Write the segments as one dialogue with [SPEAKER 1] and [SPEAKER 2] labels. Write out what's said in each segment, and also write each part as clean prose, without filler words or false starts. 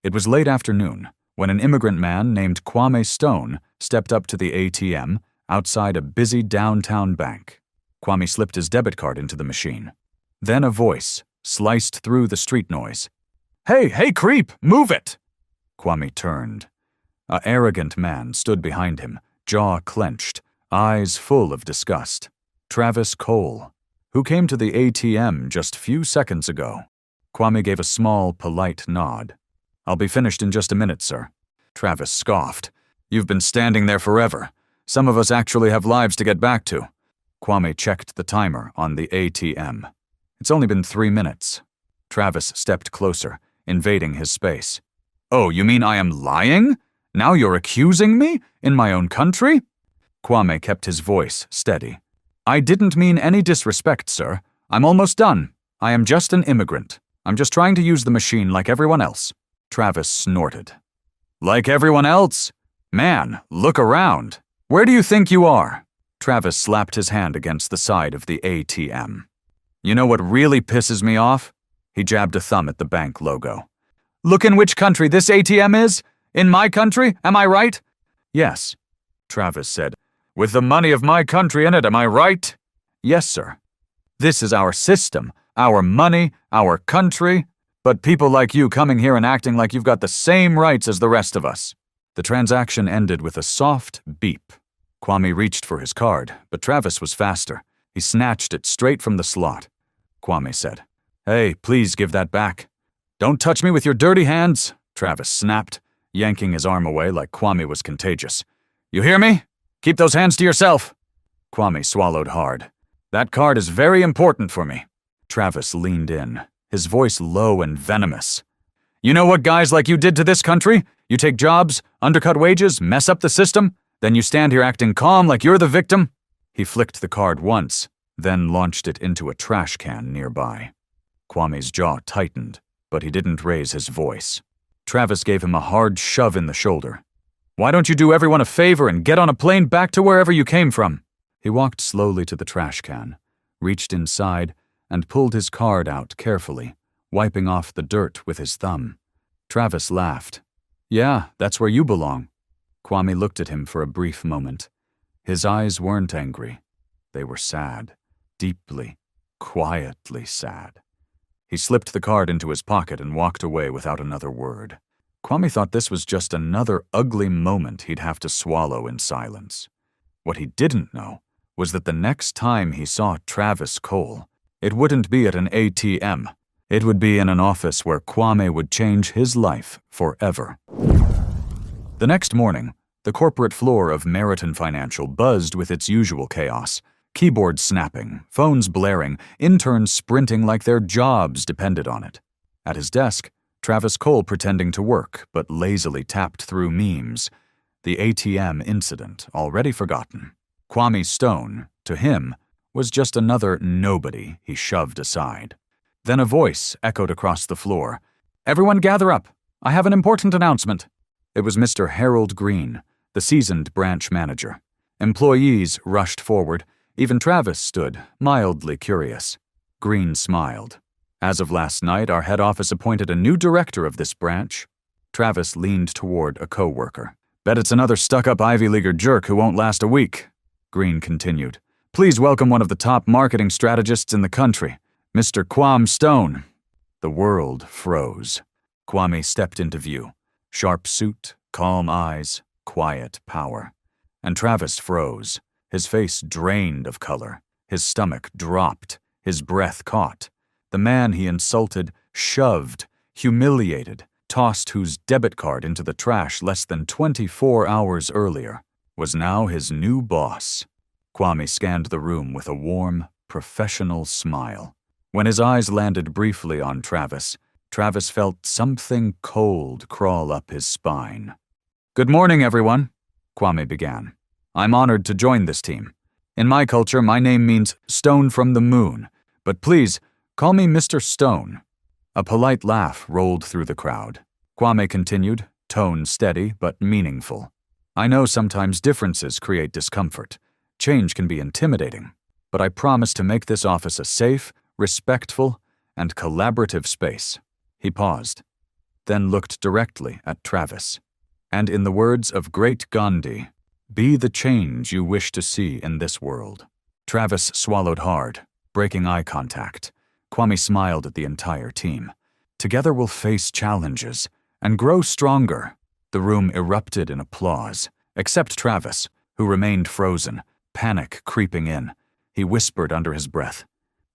[SPEAKER 1] It was late afternoon when an immigrant man named Kwame Stone stepped up to the ATM outside a busy downtown bank. Kwame slipped his debit card into the machine. Then a voice sliced through the street noise. Hey, creep, move it! Kwame turned. An arrogant man stood behind him, jaw clenched, eyes full of disgust. Travis Cole, who came to the ATM just few seconds ago. Kwame gave a small, polite nod. I'll be finished in just a minute, sir. Travis scoffed. You've been standing there forever. Some of us actually have lives to get back to. Kwame checked the timer on the ATM. It's only been 3 minutes. Travis stepped closer, invading his space. Oh, you mean I am lying? Now you're accusing me? In my own country? Kwame kept his voice steady. I didn't mean any disrespect, sir. I'm almost done. I am just an immigrant. I'm just trying to use the machine like everyone else. Travis snorted. Like everyone else? Man, look around. Where do you think you are? Travis slapped his hand against the side of the ATM. You know what really pisses me off? He jabbed a thumb at the bank logo. Look in which country this ATM is? In my country, am I right? Yes, Travis said. With the money of my country in it, am I right? Yes, sir. This is our system, our money, our country. But people like you coming here and acting like you've got the same rights as the rest of us. The transaction ended with a soft beep. Kwame reached for his card, but Travis was faster. He snatched it straight from the slot. Kwame said, Hey, please give that back. Don't touch me with your dirty hands, Travis snapped, yanking his arm away like Kwame was contagious. You hear me? Keep those hands to yourself. Kwame swallowed hard. That card is very important for me. Travis leaned in, his voice low and venomous. You know what guys like you did to this country? You take jobs, undercut wages, mess up the system, then you stand here acting calm like you're the victim? He flicked the card once, then launched it into a trash can nearby. Kwame's jaw tightened, but he didn't raise his voice. Travis gave him a hard shove in the shoulder. Why don't you do everyone a favor and get on a plane back to wherever you came from? He walked slowly to the trash can, reached inside, and pulled his card out carefully, wiping off the dirt with his thumb. Travis laughed. Yeah, that's where you belong. Kwame looked at him for a brief moment. His eyes weren't angry. They were sad, deeply, quietly sad. He slipped the card into his pocket and walked away without another word. Kwame thought this was just another ugly moment he'd have to swallow in silence. What he didn't know was that the next time he saw Travis Cole, it wouldn't be at an ATM. It would be in an office where Kwame would change his life forever. The next morning, the corporate floor of Meriton Financial buzzed with its usual chaos. Keyboards snapping, phones blaring, interns sprinting like their jobs depended on it. At his desk, Travis Cole pretending to work but lazily tapped through memes. The ATM incident already forgotten. Kwame Stone, to him, was just another nobody he shoved aside. Then a voice echoed across the floor. Everyone gather up. I have an important announcement. It was Mr. Harold Green, the seasoned branch manager. Employees rushed forward. Even Travis stood, mildly curious. Green smiled. As of last night, our head office appointed a new director of this branch. Travis leaned toward a co-worker. Bet it's another stuck-up Ivy Leaguer jerk who won't last a week. Green continued. Please welcome one of the top marketing strategists in the country, Mr. Kwame Stone. The world froze. Kwame stepped into view. Sharp suit, calm eyes, quiet power. And Travis froze. His face drained of color. His stomach dropped. His breath caught. The man he insulted, shoved, humiliated, tossed whose debit card into the trash less than 24 hours earlier, was now his new boss. Kwame scanned the room with a warm, professional smile. When his eyes landed briefly on Travis, Travis felt something cold crawl up his spine. Good morning, everyone, Kwame began. I'm honored to join this team. In my culture, my name means stone from the moon, but please, call me Mr. Stone. A polite laugh rolled through the crowd. Kwame continued, tone steady but meaningful. I know sometimes differences create discomfort. Change can be intimidating, but I promise to make this office a safe, respectful, and collaborative space. He paused. then looked directly at Travis. And in the words of great Gandhi, "Be the change you wish to see in this world." Travis swallowed hard, breaking eye contact. Kwame smiled at the entire team. Together we'll face challenges and grow stronger. The room erupted in applause, except Travis, who remained frozen, panic creeping in. He whispered under his breath,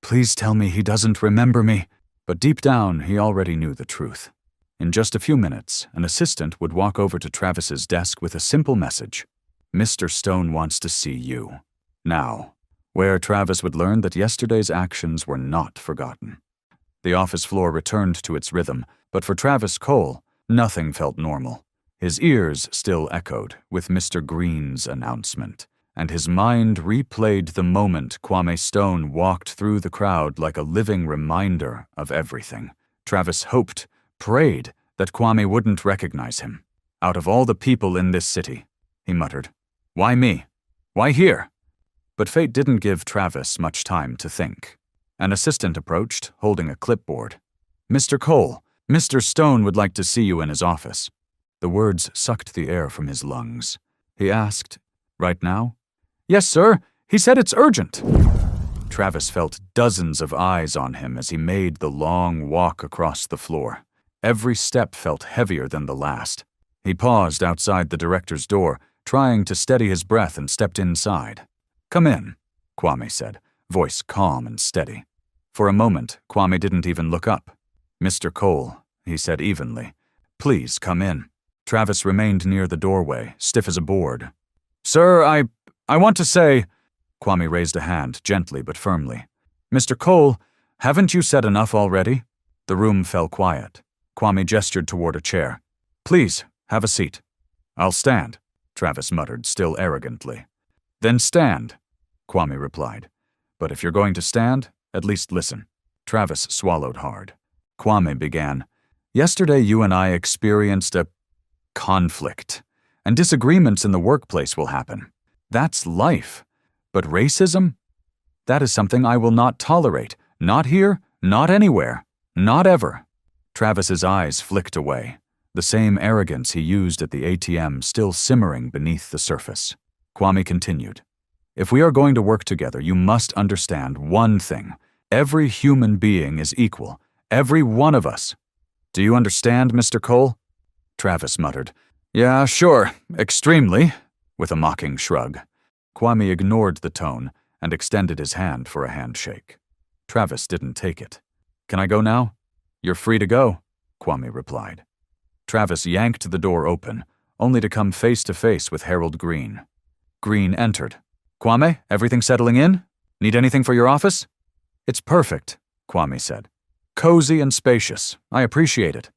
[SPEAKER 1] "Please tell me he doesn't remember me." But deep down, he already knew the truth. In just a few minutes, an assistant would walk over to Travis's desk with a simple message. "Mr. Stone wants to see you." Now, where Travis would learn that yesterday's actions were not forgotten. The office floor returned to its rhythm, but for Travis Cole, nothing felt normal. His ears still echoed with Mr. Green's announcement, and his mind replayed the moment Kwame Stone walked through the crowd like a living reminder of everything. Travis hoped, prayed, that Kwame wouldn't recognize him. "Out of all the people in this city," he muttered, "why me? Why here?" But fate didn't give Travis much time to think. An assistant approached, holding a clipboard. "Mr. Cole, Mr. Stone would like to see you in his office." The words sucked the air from his lungs. He asked, "Right now?" "Yes, sir. He said it's urgent." Travis felt dozens of eyes on him as he made the long walk across the floor. Every step felt heavier than the last. He paused outside the director's door, trying to steady his breath, and stepped inside. "Come in," Kwame said, voice calm and steady. For a moment, Kwame didn't even look up. "Mr. Cole," he said evenly, "please come in." Travis remained near the doorway, stiff as a board. "Sir, I want to say—" Kwame raised a hand, gently but firmly. "Mr. Cole, haven't you said enough already?" The room fell quiet. Kwame gestured toward a chair. "Please, have a seat." "I'll stand," Travis muttered, still arrogantly. "Then stand," Kwame replied. "But if you're going to stand, at least listen." Travis swallowed hard. Kwame began, "Yesterday you and I experienced a conflict, and disagreements in the workplace will happen. That's life. But racism? That is something I will not tolerate. Not here, not anywhere, not ever." Travis's eyes flicked away, the same arrogance he used at the ATM still simmering beneath the surface. Kwame continued, "If we are going to work together, you must understand one thing. Every human being is equal. Every one of us. Do you understand, Mr. Cole?" Travis muttered, "Yeah, sure, extremely," with a mocking shrug. Kwame ignored the tone and extended his hand for a handshake. Travis didn't take it. "Can I go now?" "You're free to go," Kwame replied. Travis yanked the door open, only to come face to face with Harold Green. Green entered. "Kwame, everything settling in? Need anything for your office?" "It's perfect," Kwame said. "Cozy and spacious. I appreciate it."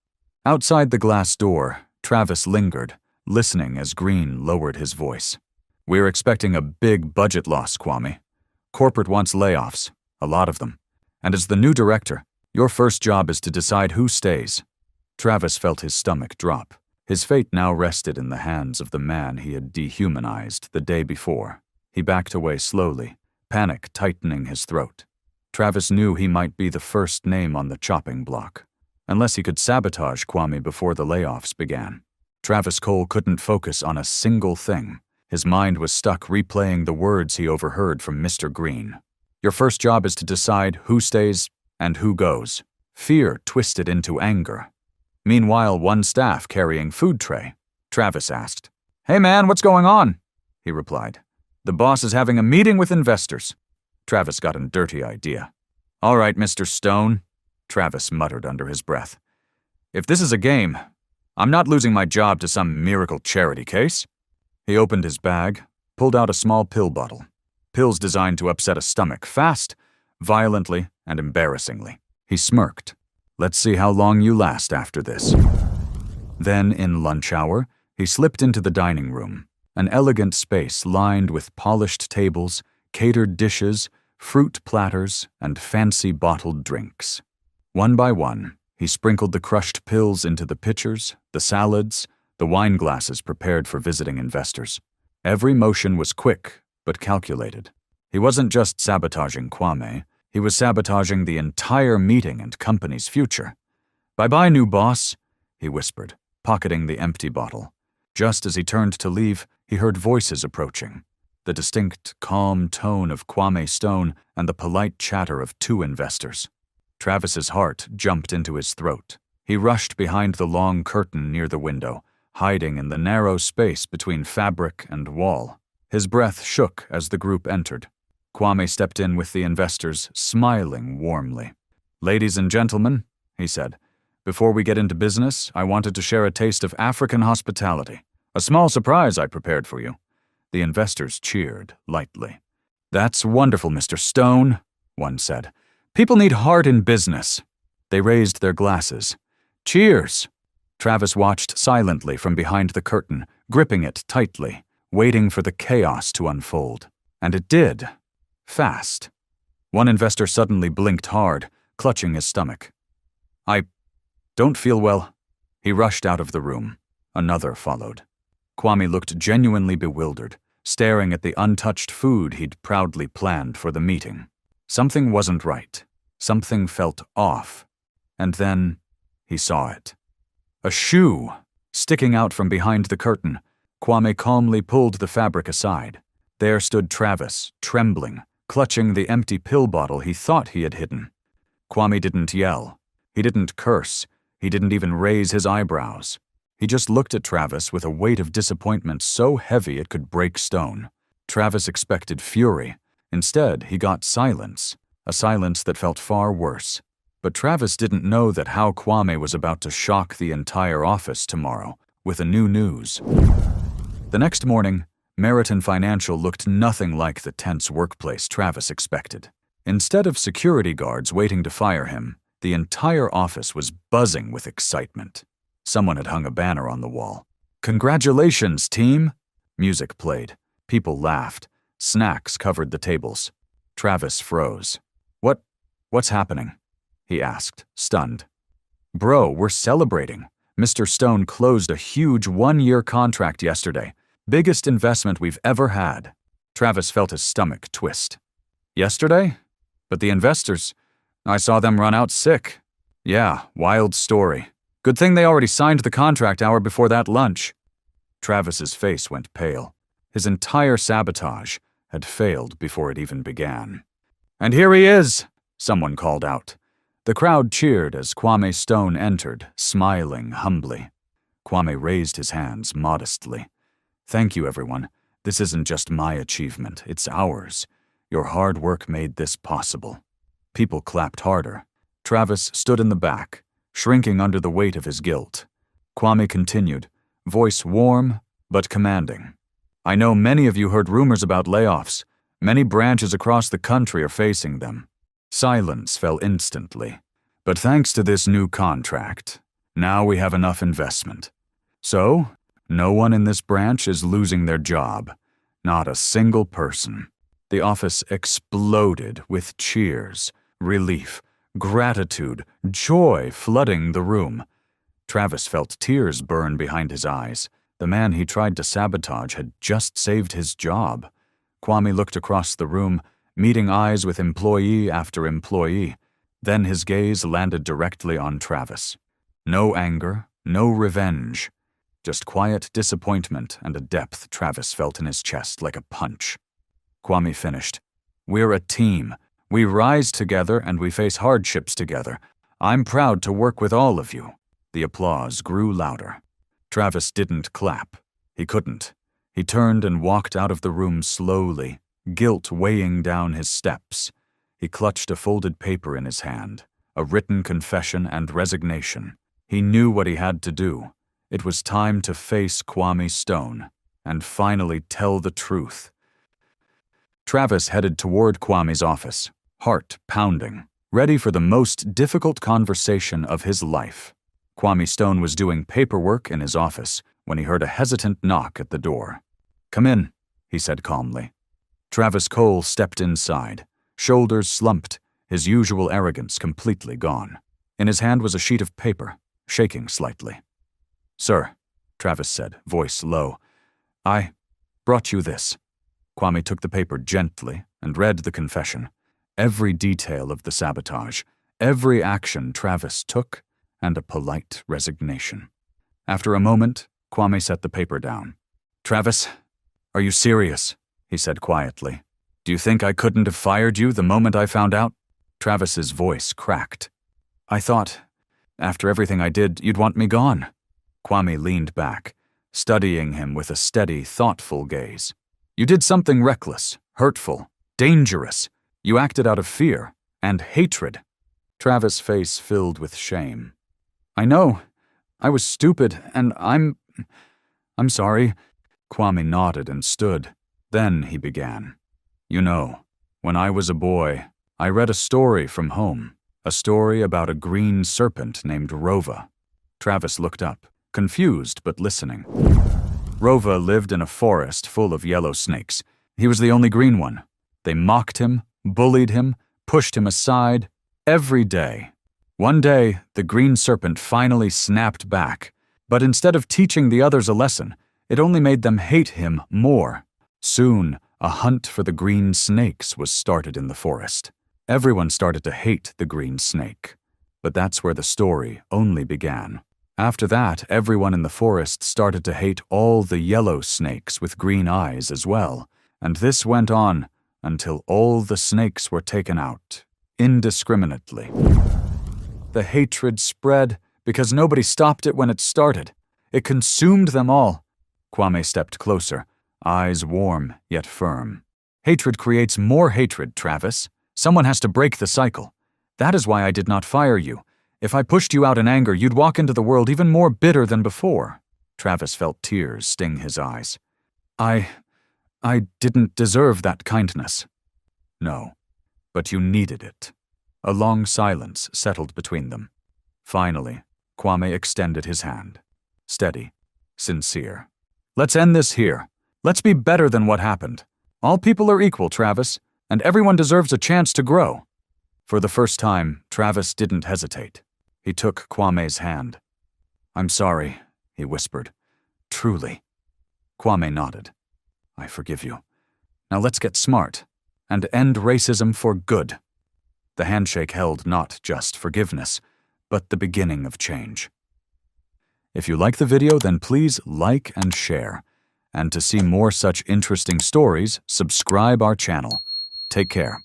[SPEAKER 1] Outside the glass door, Travis lingered, listening as Green lowered his voice. "We're expecting a big budget loss, Kwame. Corporate wants layoffs, a lot of them. And as the new director, your first job is to decide who stays." Travis felt his stomach drop. His fate now rested in the hands of the man he had dehumanized the day before. He backed away slowly, panic tightening his throat. Travis knew he might be the first name on the chopping block, unless he could sabotage Kwame before the layoffs began. Travis Cole couldn't focus on a single thing. His mind was stuck replaying the words he overheard from Mr. Green. "Your first job is to decide who stays and who goes." Fear twisted into anger. Meanwhile, one staff carrying food tray. Travis asked, "Hey man, what's going on?" He replied, "The boss is having a meeting with investors." Travis got a dirty idea. "All right, Mr. Stone," Travis muttered under his breath. "If this is a game, I'm not losing my job to some miracle charity case." He opened his bag, pulled out a small pill bottle. Pills designed to upset a stomach fast, violently, and embarrassingly. He smirked. "Let's see how long you last after this." Then, in lunch hour, he slipped into the dining room, an elegant space lined with polished tables, catered dishes, fruit platters, and fancy bottled drinks. One by one, he sprinkled the crushed pills into the pitchers, the salads, the wine glasses prepared for visiting investors. Every motion was quick, but calculated. He wasn't just sabotaging Kwame, he was sabotaging the entire meeting and company's future. "Bye-bye, new boss," he whispered, pocketing the empty bottle. Just as he turned to leave, he heard voices approaching. The distinct, calm tone of Kwame Stone and the polite chatter of two investors. Travis's heart jumped into his throat. He rushed behind the long curtain near the window, hiding in the narrow space between fabric and wall. His breath shook as the group entered. Kwame stepped in with the investors, smiling warmly. "Ladies and gentlemen," he said, "before we get into business, I wanted to share a taste of African hospitality. A small surprise I prepared for you." The investors cheered lightly. "That's wonderful, Mr. Stone," one said. "People need heart in business." They raised their glasses. "Cheers!" Travis watched silently from behind the curtain, gripping it tightly, waiting for the chaos to unfold. And it did. Fast. One investor suddenly blinked hard, clutching his stomach. "I don't feel well." He rushed out of the room. Another followed. Kwame looked genuinely bewildered, staring at the untouched food he'd proudly planned for the meeting. Something wasn't right. Something felt off. And then he saw it. A shoe, sticking out from behind the curtain. Kwame calmly pulled the fabric aside. There stood Travis, trembling, clutching the empty pill bottle he thought he had hidden. Kwame didn't yell. He didn't curse. He didn't even raise his eyebrows. He just looked at Travis with a weight of disappointment so heavy it could break stone. Travis expected fury. Instead, he got silence, a silence that felt far worse. But Travis didn't know that how Kwame was about to shock the entire office tomorrow with a new news. The next morning, Meriton Financial looked nothing like the tense workplace Travis expected. Instead of security guards waiting to fire him, the entire office was buzzing with excitement. Someone had hung a banner on the wall. "Congratulations, team!" Music played. People laughed. Snacks covered the tables. Travis froze. What's happening?" he asked, stunned. "Bro, we're celebrating. Mr. Stone closed a huge 1-year contract yesterday. Biggest investment we've ever had." Travis felt his stomach twist. "Yesterday? But the investors, I saw them run out sick." "Yeah, wild story. Good thing they already signed the contract hour before that lunch." Travis's face went pale. His entire sabotage had failed before it even began. "And here he is," someone called out. The crowd cheered as Kwame Stone entered, smiling humbly. Kwame raised his hands modestly. "Thank you, everyone. This isn't just my achievement, it's ours. Your hard work made this possible." People clapped harder. Travis stood in the back, shrinking under the weight of his guilt. Kwame continued, voice warm but commanding. "I know many of you heard rumors about layoffs. Many branches across the country are facing them." Silence fell instantly. "But thanks to this new contract, now we have enough investment. So, no one in this branch is losing their job. Not a single person." The office exploded with cheers, relief, gratitude, joy flooding the room. Travis felt tears burn behind his eyes. The man he tried to sabotage had just saved his job. Kwame looked across the room, meeting eyes with employee after employee. Then his gaze landed directly on Travis. No anger, no revenge. Just quiet disappointment and a depth Travis felt in his chest like a punch. Kwame finished. "We're a team. We rise together and we face hardships together. I'm proud to work with all of you." The applause grew louder. Travis didn't clap. He couldn't. He turned and walked out of the room slowly, guilt weighing down his steps. He clutched a folded paper in his hand, a written confession and resignation. He knew what he had to do. It was time to face Kwame Stone and finally tell the truth. Travis headed toward Kwame's office, heart pounding, ready for the most difficult conversation of his life. Kwame Stone was doing paperwork in his office when he heard a hesitant knock at the door. "Come in," he said calmly. Travis Cole stepped inside, shoulders slumped, his usual arrogance completely gone. In his hand was a sheet of paper, shaking slightly. "Sir," Travis said, voice low, "I brought you this." Kwame took the paper gently and read the confession. Every detail of the sabotage, every action Travis took, and a polite resignation. After a moment, Kwame set the paper down. "Travis, are you serious?" he said quietly. "Do you think I couldn't have fired you the moment I found out?" Travis's voice cracked. "I thought, after everything I did, you'd want me gone." Kwame leaned back, studying him with a steady, thoughtful gaze. "You did something reckless, hurtful, dangerous. You acted out of fear and hatred." Travis' face filled with shame. "I know. I was stupid, and I'm sorry." Kwame nodded and stood. Then he began. "You know, when I was a boy, I read a story from home, a story about a green serpent named Rova." Travis looked up, confused but listening. Rova lived in a forest full of yellow snakes. He was the only green one. They mocked him, bullied him, pushed him aside, every day. One day, the green serpent finally snapped back, but instead of teaching the others a lesson, it only made them hate him more. Soon, a hunt for the green snakes was started in the forest. Everyone started to hate the green snake. But that's where the story only began. After that, everyone in the forest started to hate all the yellow snakes with green eyes as well, and this went on until all the snakes were taken out, indiscriminately. The hatred spread because nobody stopped it when it started. It consumed them all. Kwame stepped closer, eyes warm yet firm. "Hatred creates more hatred, Travis. Someone has to break the cycle. That is why I did not fire you. If I pushed you out in anger, you'd walk into the world even more bitter than before." Travis felt tears sting his eyes. I didn't deserve that kindness." "No, but you needed it." A long silence settled between them. Finally, Kwame extended his hand. Steady, sincere. "Let's end this here. Let's be better than what happened. All people are equal, Travis, and everyone deserves a chance to grow." For the first time, Travis didn't hesitate. He took Kwame's hand. "I'm sorry," he whispered. "Truly." Kwame nodded. "I forgive you. Now let's get smart and end racism for good." The handshake held not just forgiveness, but the beginning of change. If you like the video, then please like and share. And to see more such interesting stories, subscribe our channel. Take care.